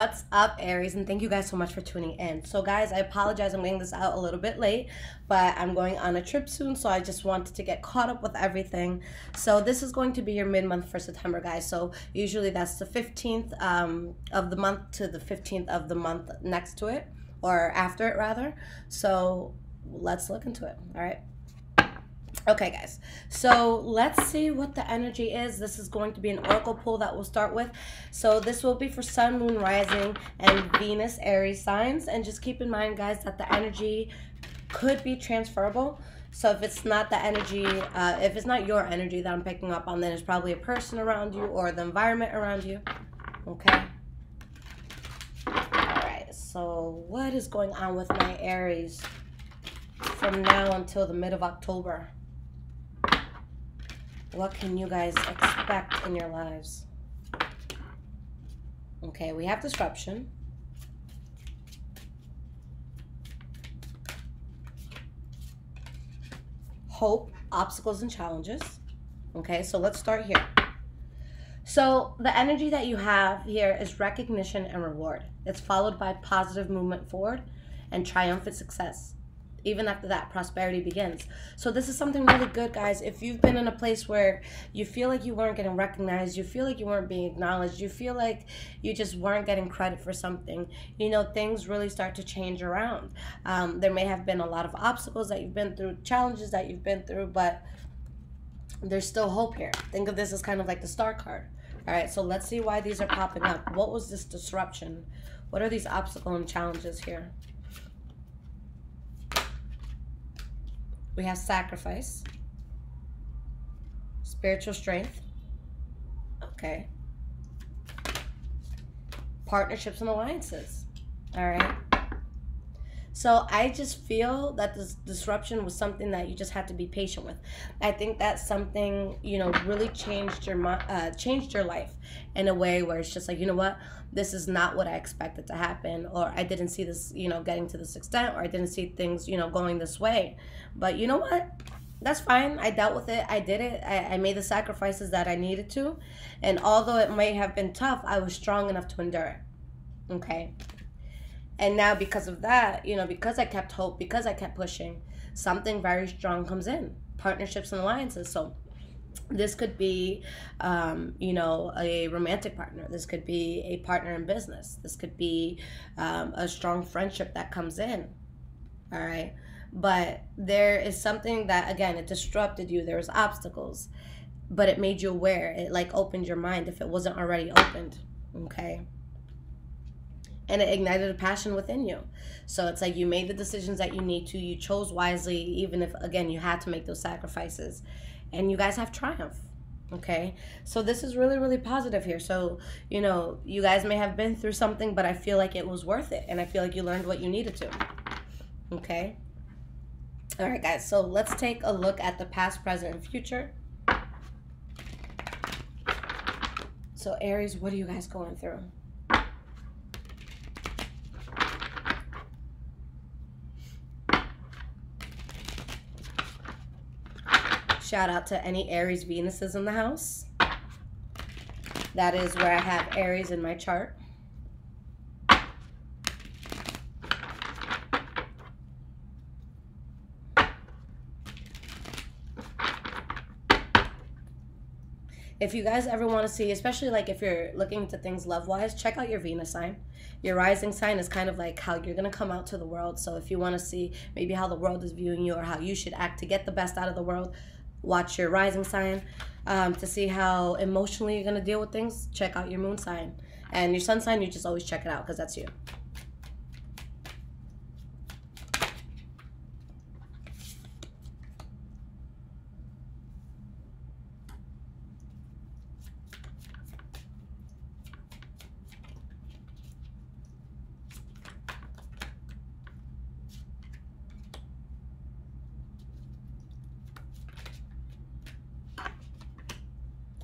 What's up, Aries? And thank you guys so much for tuning in. So guys, I apologize, I'm getting this out a little bit late, but I'm going on a trip soon, so I just wanted to get caught up with everything. So this is going to be your mid-month for September, guys. So usually that's the 15th of the month to the 15th of the month next to it, or after it rather. So let's look into it. All right. Okay, guys, so let's see what the energy is. This is going to be an oracle pull that we'll start with. So this will be for Sun, Moon, Rising, and Venus, Aries signs. And just keep in mind, guys, that the energy could be transferable. So if it's not the energy, if it's not your energy that I'm picking up on, then it's probably a person around you or the environment around you. Okay. All right, so what is going on with my Aries from now until the mid of October? What can you guys expect in your lives? Okay, we have disruption. Hope, obstacles, and challenges. Okay, so let's start here. So the energy that you have here is recognition and reward. It's followed by positive movement forward and triumphant success. Even after that, prosperity begins. So this is something really good, guys. If you've been in a place where you feel like you weren't getting recognized, you feel like you weren't being acknowledged, you feel like you just weren't getting credit for something, you know, things really start to change around. There may have been a lot of obstacles that you've been through, challenges that you've been through, but there's still hope here. Think of this as kind of like the star card. All right, so let's see why these are popping up. What was this disruption? What are these obstacles and challenges here? We have sacrifice, spiritual strength, okay, partnerships and alliances, all right. So I just feel that this disruption was something that you just had to be patient with. I think that's something, you know, really changed your life in a way where it's just like, you know what, this is not what I expected to happen, or I didn't see this, you know, getting to this extent, or I didn't see things, you know, going this way. But you know what? That's fine. I dealt with it. I did it. I made the sacrifices that I needed to. And although it might have been tough, I was strong enough to endure it. Okay. And now because of that, you know, because I kept hope, because I kept pushing, something very strong comes in. Partnerships and alliances. So this could be, you know, a romantic partner. This could be a partner in business. This could be a strong friendship that comes in. All right. But there is something that, again, it disrupted you. There was obstacles, but it made you aware. It like opened your mind if it wasn't already opened. Okay. And it ignited a passion within you. So it's like you made the decisions that you need to. You chose wisely, even if, again, you had to make those sacrifices. And you guys have triumph. Okay? So this is really, really positive here. So, you know, you guys may have been through something, but I feel like it was worth it. And I feel like you learned what you needed to. Okay? All right, guys. So let's take a look at the past, present, and future. So Aries, what are you guys going through? Shout out to any Aries Venuses in the house. That is where I have Aries in my chart. If you guys ever want to see, especially like if you're looking into things love-wise, check out your Venus sign. Your rising sign is kind of like how you're going to come out to the world. So if you want to see maybe how the world is viewing you or how you should act to get the best out of the world, watch your rising sign. To see how emotionally you're going to deal with things, check out your moon sign. And your sun sign, you just always check it out because that's you.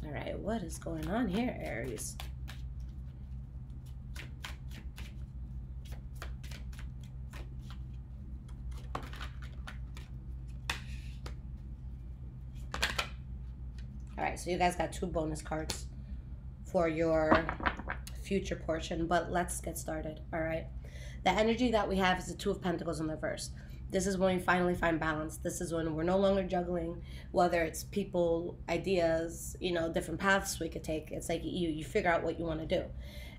All right, what is going on here, Aries? All right, so you guys got 2 bonus cards for your future portion, but let's get started, all right? The energy that we have is the Two of Pentacles in the reverse. This is when we finally find balance. This is when we're no longer juggling, whether it's people, ideas, you know, different paths we could take. It's like you figure out what you want to do.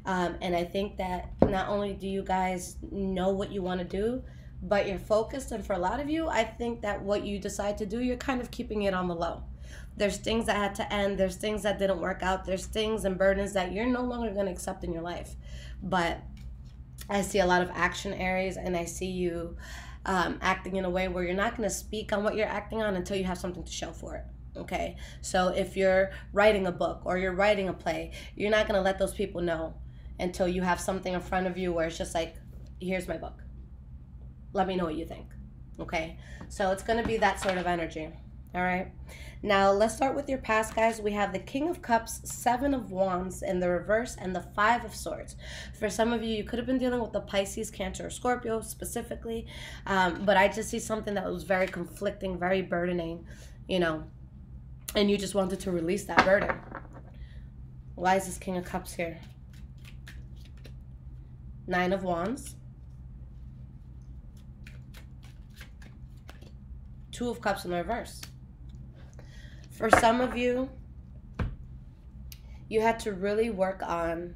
And I think that not only do you guys know what you want to do, but you're focused. And for a lot of you, I think that what you decide to do, you're kind of keeping it on the low. There's things that had to end. There's things that didn't work out. There's things and burdens that you're no longer going to accept in your life. But I see a lot of action, Aries, and I see you acting in a way where you're not going to speak on what you're acting on until you have something to show for it. Okay? So if you're writing a book or you're writing a play, you're not going to let those people know until you have something in front of you where it's just like, here's my book. Let me know what you think. Okay? So it's going to be that sort of energy. All right? Now, let's start with your past, guys. We have the King of Cups, Seven of Wands in the reverse, and the Five of Swords. For some of you, you could have been dealing with the Pisces, Cancer, or Scorpio specifically, but I just see something that was very conflicting, very burdening, you know, and you just wanted to release that burden. Why is this King of Cups here? Nine of Wands. Two of Cups in the reverse. For some of you, you had to really work on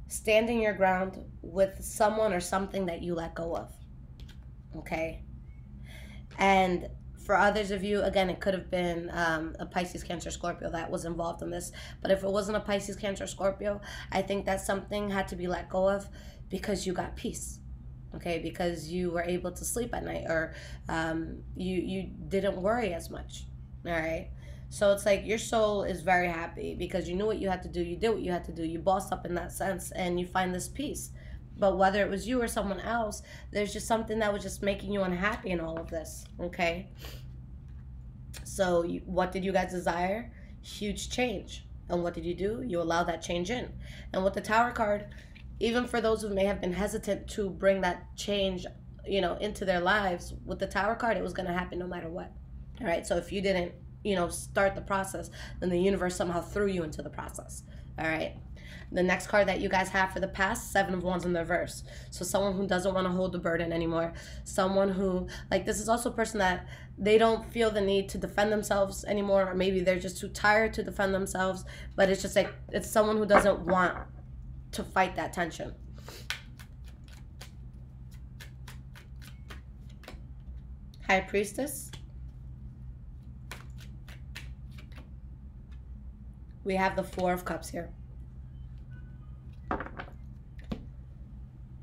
standing your ground with someone or something that you let go of. Okay? And for others of you, again, it could have been a Pisces, Cancer, Scorpio that was involved in this. But if it wasn't a Pisces, Cancer, Scorpio, I think that something had to be let go of because you got peace. Okay? Because you were able to sleep at night, or you didn't worry as much. All right? So it's like your soul is very happy because you knew what you had to do. You did what you had to do. You bossed up in that sense, and you find this peace. But whether it was you or someone else, there's just something that was just making you unhappy in all of this. Okay? So what did you guys desire? Huge change. And what did you do? You allow that change in. And with the Tower card, even for those who may have been hesitant to bring that change, you know, into their lives, with the Tower card, it was going to happen no matter what. All right? So if you didn't, you know, start the process, then the universe somehow threw you into the process. All right? The next card that you guys have for the past, Seven of Wands in the reverse. So someone who doesn't want to hold the burden anymore. Someone who, like, this is also a person that they don't feel the need to defend themselves anymore, or maybe they're just too tired to defend themselves. But it's just like, it's someone who doesn't want to fight that tension. High Priestess. We have the Four of Cups here.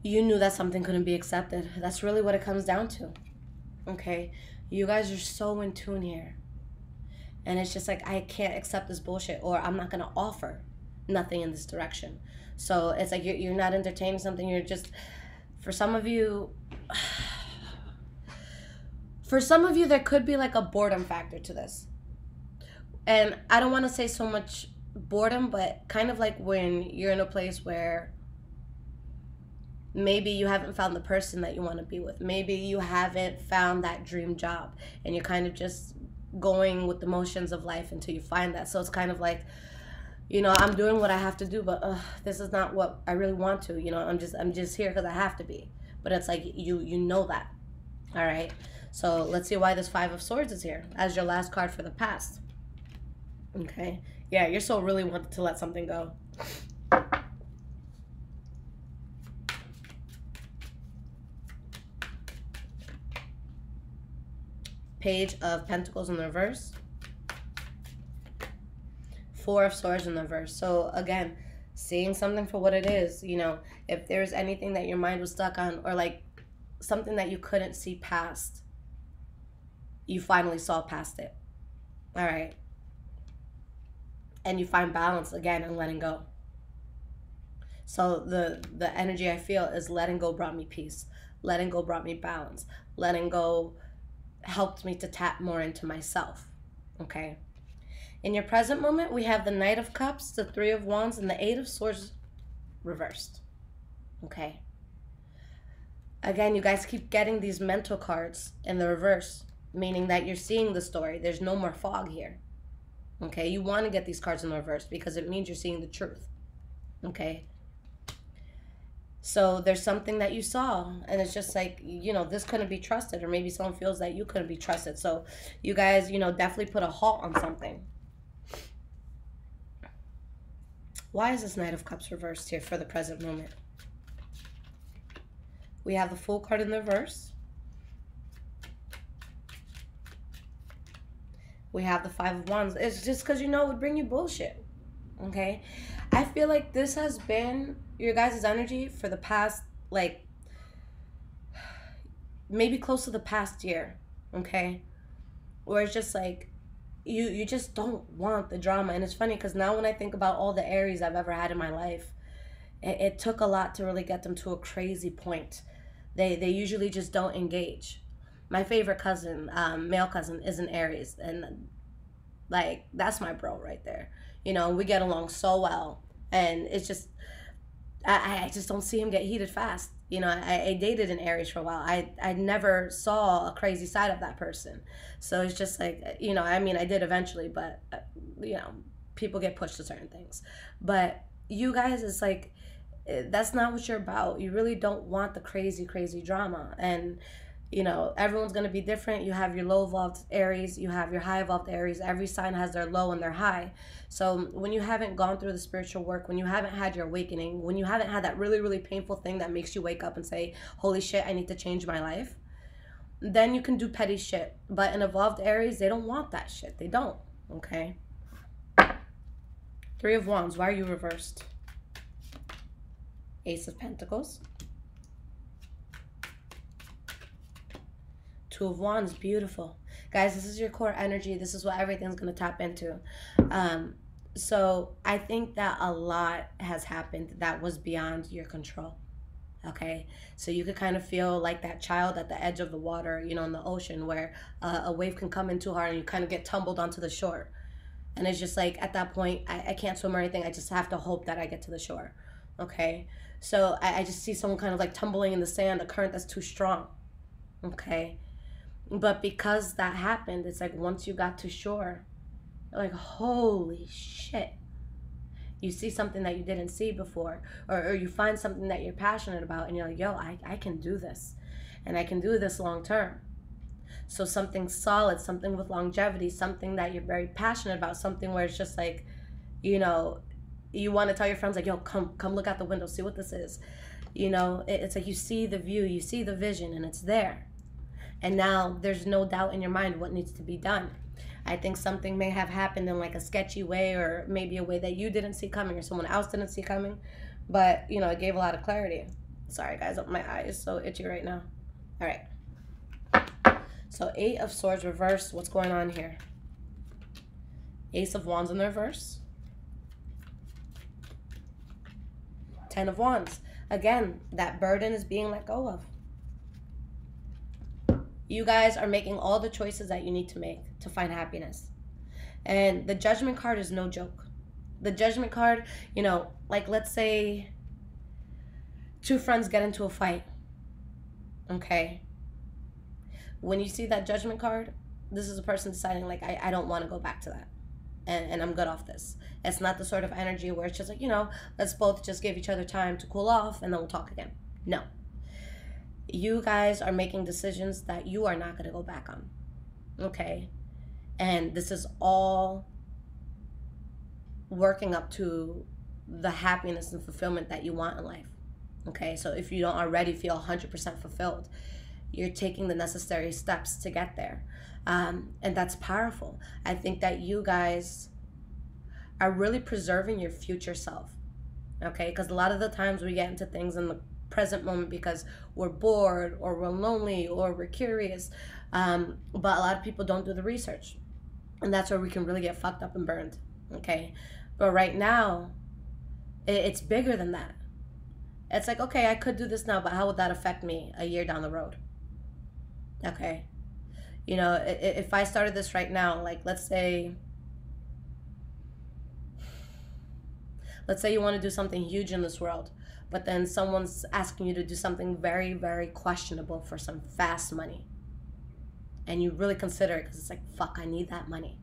You knew that something couldn't be accepted. That's really what it comes down to. Okay? You guys are so in tune here. And it's just like, I can't accept this bullshit, or I'm not going to offer nothing in this direction. So it's like you're not entertaining something. You're just, for some of you, there could be like a boredom factor to this. And I don't want to say so much boredom, but kind of like when you're in a place where maybe you haven't found the person that you want to be with. Maybe you haven't found that dream job, and you're kind of just going with the motions of life until you find that. So it's kind of like, you know, I'm doing what I have to do, but this is not what I really want to. You know, I'm just here because I have to be. But it's like you know that. All right? So let's see why this Five of Swords is here as your last card for the past. Okay? Yeah, your soul really wanted to let something go. Page of Pentacles in the reverse. Four of Swords in the reverse. So again, seeing something for what it is. You know, if there's anything that your mind was stuck on, or like something that you couldn't see past, you finally saw past it. All right? And you find balance again in letting go. So the energy I feel is letting go brought me peace. Letting go brought me balance. Letting go helped me to tap more into myself. Okay? In your present moment, we have the Knight of Cups, the Three of Wands, and the Eight of Swords reversed. Okay? Again, you guys keep getting these mental cards in the reverse, meaning that you're seeing the story. There's no more fog here. Okay? You want to get these cards in the reverse because it means you're seeing the truth. Okay. So there's something that you saw, and it's just like, this couldn't be trusted, or maybe someone feels that you couldn't be trusted. So you guys, definitely put a halt on something. Why is this Knight of Cups reversed here for the present moment? We have the Fool card in the reverse. We have the Five of Wands. It's just because it would bring you bullshit. Okay? I feel like this has been your guys' energy for the past, like, maybe close to the past year. Okay? Where it's just like, you just don't want the drama. And it's funny because now when I think about all the Aries I've ever had in my life, it took a lot to really get them to a crazy point. They usually just don't engage. My favorite cousin, male cousin, is an Aries, and like that's my bro right there. We get along so well, and it's just I just don't see him get heated fast. I dated an Aries for a while. I never saw a crazy side of that person, so it's just like I mean I did eventually, but people get pushed to certain things. But you guys, it's like that's not what you're about. You really don't want the crazy drama. And everyone's going to be different. You have your low evolved Aries, you have your high evolved Aries. Every sign has their low and their high. So when you haven't gone through the spiritual work, when you haven't had your awakening, when you haven't had that really painful thing that makes you wake up and say, holy shit, I need to change my life, then you can do petty shit. But an evolved Aries, they don't want that shit. They don't. Okay? Three of Wands. Why are you reversed? Ace of Pentacles. Two of Wands. Beautiful. Guys, this is your core energy. This is what everything's going to tap into. So I think that a lot has happened that was beyond your control. Okay, so you could kind of feel like that child at the edge of the water, in the ocean, where a wave can come in too hard and you kind of get tumbled onto the shore. And it's just like, at that point, I can't swim or anything. I just have to hope that I get to the shore. Okay, so I just see someone kind of like tumbling in the sand, a current that's too strong. Okay, but because that happened, it's like once you got to shore, you're like, holy shit. You see something that you didn't see before, or you find something that you're passionate about, and you're like, yo, I can do this, and I can do this long term. So something solid, something with longevity, something that you're very passionate about, something where it's just like, you want to tell your friends, like, yo, come look out the window, see what this is. It's like you see the view, you see the vision, and it's there. And now there's no doubt in your mind what needs to be done. I think something may have happened in like a sketchy way, or maybe a way that you didn't see coming or someone else didn't see coming. But, it gave a lot of clarity. Sorry, guys, my eye is so itchy right now. All right. So 8 of Swords reversed. What's going on here? Ace of Wands in the reverse. 10 of Wands. Again, that burden is being let go of. You guys are making all the choices that you need to make to find happiness. And the Judgment card is no joke. The Judgment card, like let's say 2 friends get into a fight. Okay? When you see that Judgment card, this is a person deciding like, I don't want to go back to that. And I'm good off this. It's not the sort of energy where it's just like, let's both just give each other time to cool off and then we'll talk again. No. You guys are making decisions that you are not going to go back on. Okay? And this is all working up to the happiness and fulfillment that you want in life. Okay? So if you don't already feel 100% fulfilled, you're taking the necessary steps to get there. And that's powerful. I think that you guys are really preserving your future self. Okay? Because a lot of the times we get into things in the present moment because we're bored or we're lonely or we're curious, but a lot of people don't do the research, and that's where we can really get fucked up and burned. Okay, but right now it's bigger than that. It's like, okay, I could do this now, but how would that affect me a year down the road? Okay, if I started this right now, like let's say you want to do something huge in this world, but then someone's asking you to do something very, very questionable for some fast money. And you really consider it because it's like, fuck, I need that money.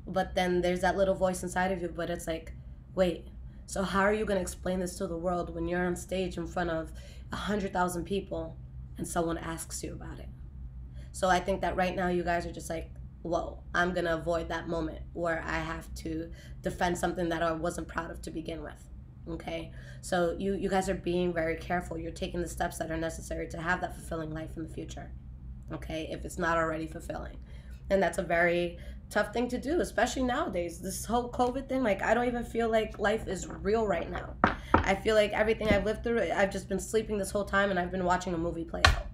But then there's that little voice inside of you, but it's like, wait, So how are you going to explain this to the world when you're on stage in front of 100,000 people and someone asks you about it? So I think that right now you guys are just like, whoa, I'm going to avoid that moment where I have to defend something that I wasn't proud of to begin with. Okay? So you guys are being very careful. You're taking the steps that are necessary to have that fulfilling life in the future. Okay? If it's not already fulfilling. And that's a very tough thing to do, especially nowadays. This whole COVID thing, like, I don't even feel like life is real right now. I feel like everything I've lived through, I've just been sleeping this whole time and I've been watching a movie play out.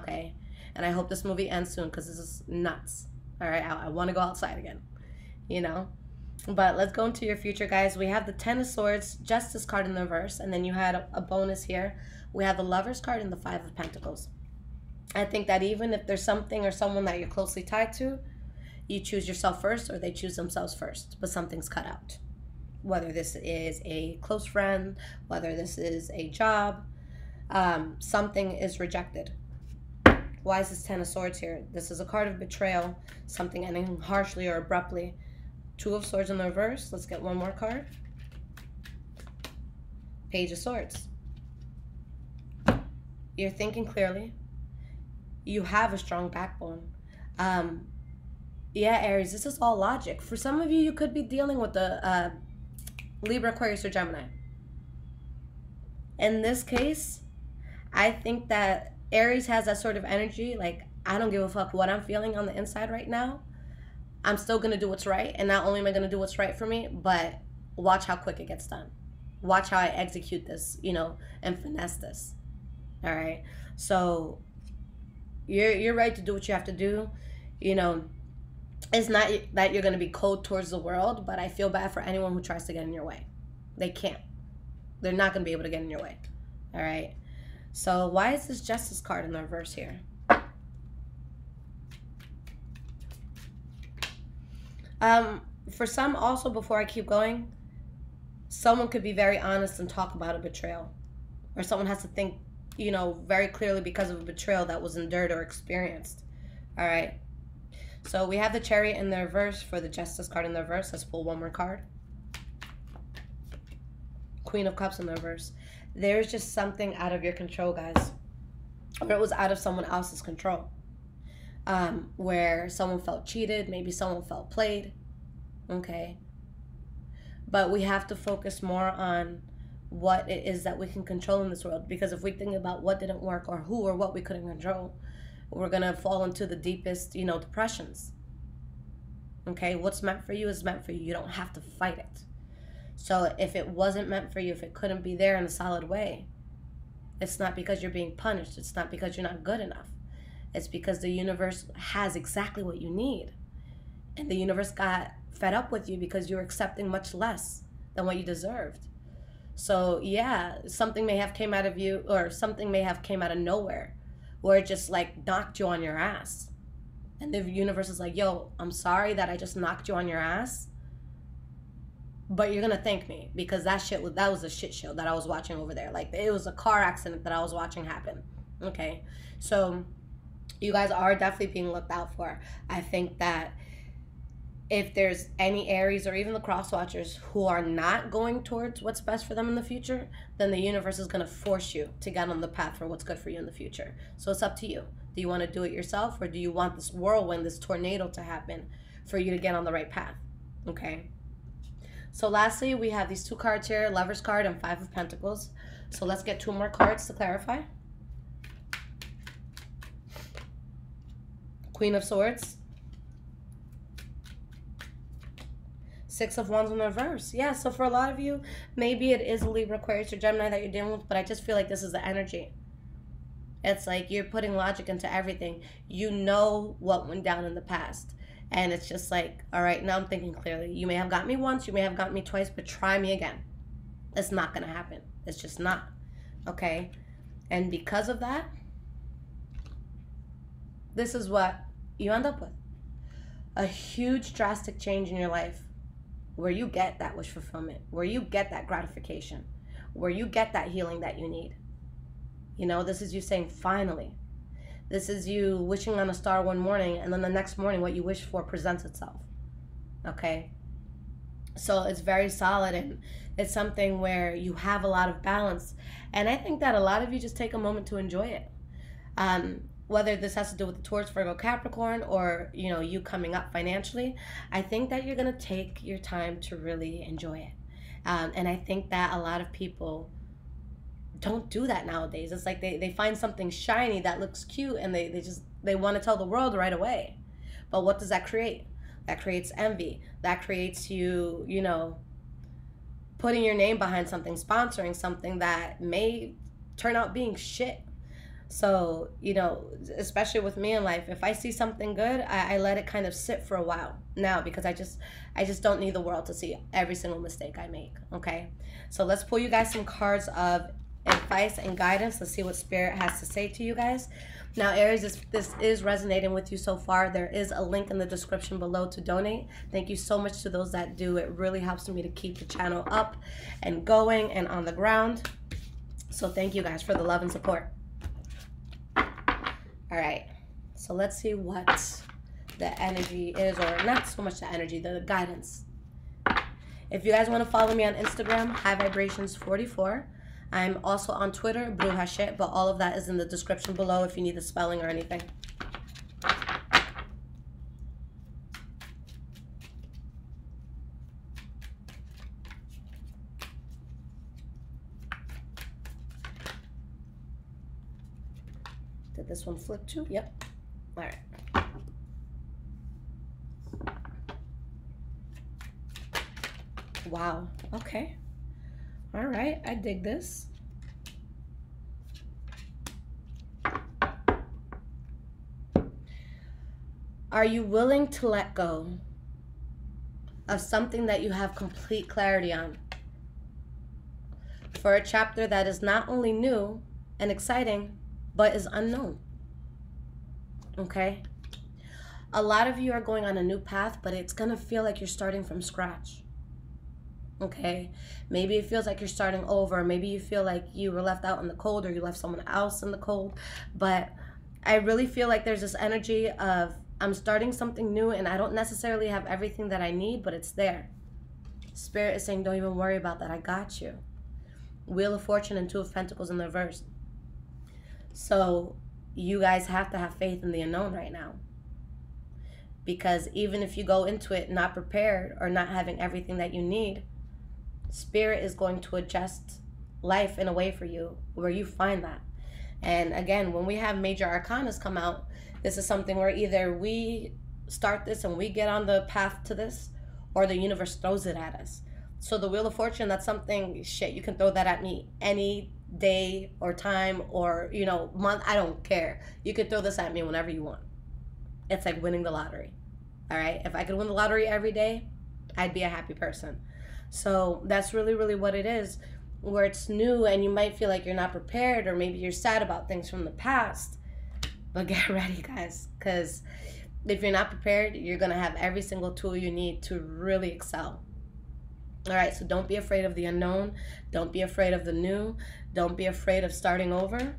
Okay? And I hope this movie ends soon because this is nuts. All right? I want to go outside again, you know? But let's go into your future, guys. We have the Ten of Swords, Justice card in the reverse, and then you had a bonus here. We have the Lovers card and the Five of Pentacles. I think that even if there's something or someone that you're closely tied to, you choose yourself first or they choose themselves first, but something's cut out. Whether this is a close friend, whether this is a job, something is rejected. Why is this Ten of Swords here? This is a card of betrayal, something ending harshly or abruptly. Two of Swords in the reverse. Let's get one more card. Page of Swords. You're thinking clearly. You have a strong backbone. Yeah, Aries, this is all logic. For some of you, you could be dealing with the Libra, Aquarius, or Gemini. In this case, I think that Aries has that sort of energy, like, I don't give a fuck what I'm feeling on the inside right now. I'm still going to do what's right, and not only am I going to do what's right for me, but watch how quick it gets done. Watch how I execute this, you know, and finesse this. All right? So you're right to do what you have to do. You know, it's not that you're going to be cold towards the world, but I feel bad for anyone who tries to get in your way. They can't. They're not going to be able to get in your way. All right? So why is this Justice card in the reverse here? For some also, before I keep going, someone could be very honest and talk about a betrayal. Or someone has to think, you know, very clearly because of a betrayal that was endured or experienced. All right. So we have the Chariot in the reverse for the Justice card in the reverse. Let's pull one more card. Queen of Cups in the reverse. There's just something out of your control, guys. Or it was out of someone else's control. Where someone felt cheated, maybe someone felt played, okay? But we have to focus more on what it is that we can control in this world, because if we think about what didn't work or who or what we couldn't control, we're gonna fall into the deepest, you know, depressions, okay? What's meant for you is meant for you. You don't have to fight it. So if it wasn't meant for you, if it couldn't be there in a solid way, it's not because you're being punished. It's not because you're not good enough. It's because the universe has exactly what you need. And the universe got fed up with you because you were accepting much less than what you deserved. So yeah, something may have came out of you, or something may have came out of nowhere, where it just like knocked you on your ass. And the universe is like, yo, I'm sorry that I just knocked you on your ass, but you're gonna thank me, because that was a shit show that I was watching over there. Like, it was a car accident that I was watching happen. Okay, so you guys are definitely being looked out for. I think that if there's any Aries or even the cross watchers who are not going towards what's best for them in the future, then the universe is going to force you to get on the path for what's good for you in the future. So it's up to you. Do you want to do it yourself, or do you want this whirlwind, this tornado to happen for you to get on the right path? Okay. So lastly, we have these two cards here, Lover's card and Five of Pentacles. So let's get two more cards to clarify. Queen of Swords. Six of Wands in reverse. Yeah, so for a lot of you, maybe it is a Libra, Aquarius, or Gemini that you're dealing with, but I just feel like this is the energy. It's like you're putting logic into everything. You know what went down in the past. And it's just like, all right, now I'm thinking clearly. You may have got me once, you may have got me twice, but try me again. It's not going to happen. It's just not. Okay? And because of that, this is what you end up with. A huge drastic change in your life, where you get that wish fulfillment, where you get that gratification, where you get that healing that you need. You know, this is you saying, finally. This is you wishing on a star one morning, and then the next morning what you wish for presents itself. Okay? So it's very solid, and it's something where you have a lot of balance. And I think that a lot of you just take a moment to enjoy it. Whether this has to do with the Taurus, Virgo, Capricorn, or you coming up financially, I think that you're gonna take your time to really enjoy it. And I think that a lot of people don't do that nowadays. It's like they find something shiny that looks cute, and they want to tell the world right away. But what does that create? That creates envy. That creates you putting your name behind something, sponsoring something that may turn out being shit. So, especially with me in life, if I see something good, I let it kind of sit for a while now, because I just don't need the world to see every single mistake I make, okay? So let's pull you guys some cards of advice and guidance. Let's see what Spirit has to say to you guys. Now, Aries, this is resonating with you so far. There is a link in the description below to donate. Thank you so much to those that do. It really helps me to keep the channel up and going and on the ground. So thank you guys for the love and support. All right, so let's see what the energy is, or not so much the energy, the guidance. If you guys want to follow me on Instagram, High Vibrations 44. I'm also on Twitter, Bruja Shit, but all of that is in the description below if you need the spelling or anything. Did this one flip too? Yep. All right. Wow. Okay. All right. I dig this. Are you willing to let go of something that you have complete clarity on for a chapter that is not only new and exciting, but is unknown? Okay? A lot of you are going on a new path, but it's going to feel like you're starting from scratch. Okay? Maybe it feels like you're starting over. Maybe you feel like you were left out in the cold, or you left someone else in the cold. But I really feel like there's this energy of, I'm starting something new, and I don't necessarily have everything that I need, but it's there. Spirit is saying, don't even worry about that. I got you. Wheel of Fortune and Two of Pentacles in the reverse. So you guys have to have faith in the unknown right now. Because even if you go into it not prepared or not having everything that you need, Spirit is going to adjust life in a way for you where you find that. And again, when we have major arcanas come out, this is something where either we start this and we get on the path to this, or the universe throws it at us. So the Wheel of Fortune, that's something, shit, you can throw that at me any day or time or, month. I don't care. You could throw this at me whenever you want. It's like winning the lottery. All right? If I could win the lottery every day, I'd be a happy person. So that's really, really what it is, where it's new and you might feel like you're not prepared, or maybe you're sad about things from the past. But get ready, guys, because if you're not prepared, you're going to have every single tool you need to really excel. All right, so don't be afraid of the unknown. Don't be afraid of the new. Don't be afraid of starting over,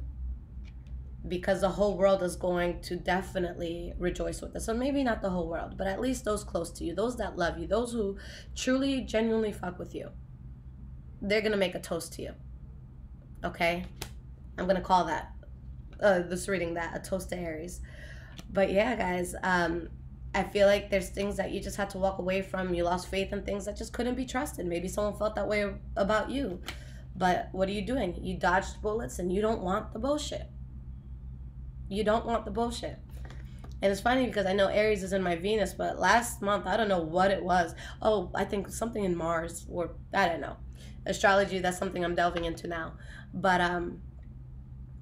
because the whole world is going to definitely rejoice with this. So maybe not the whole world, but at least those close to you, those that love you, those who truly, genuinely fuck with you, they're going to make a toast to you. Okay? I'm going to call that, this reading, that a toast to Aries. But yeah, guys, I feel like there's things that you just had to walk away from. You lost faith in things that just couldn't be trusted. Maybe someone felt that way about you. But what are you doing? You dodged bullets, and you don't want the bullshit. You don't want the bullshit. And it's funny because I know Aries is in my Venus, but last month, I don't know what it was. Oh, I think something in Mars, or I don't know. Astrology, that's something I'm delving into now. But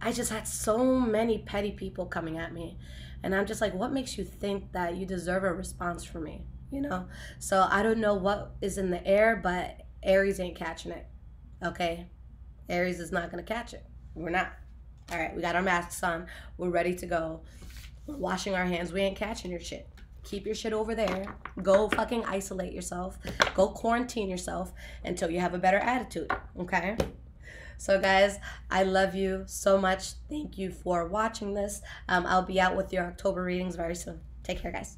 I just had so many petty people coming at me. And I'm just like, what makes you think that you deserve a response from me? So I don't know what is in the air, but Aries ain't catching it. Okay? Aries is not going to catch it. We're not. All right, we got our masks on. We're ready to go. We're washing our hands. We ain't catching your shit. Keep your shit over there. Go fucking isolate yourself. Go quarantine yourself until you have a better attitude. Okay? So guys, I love you so much. Thank you for watching this. I'll be out with your October readings very soon. Take care, guys.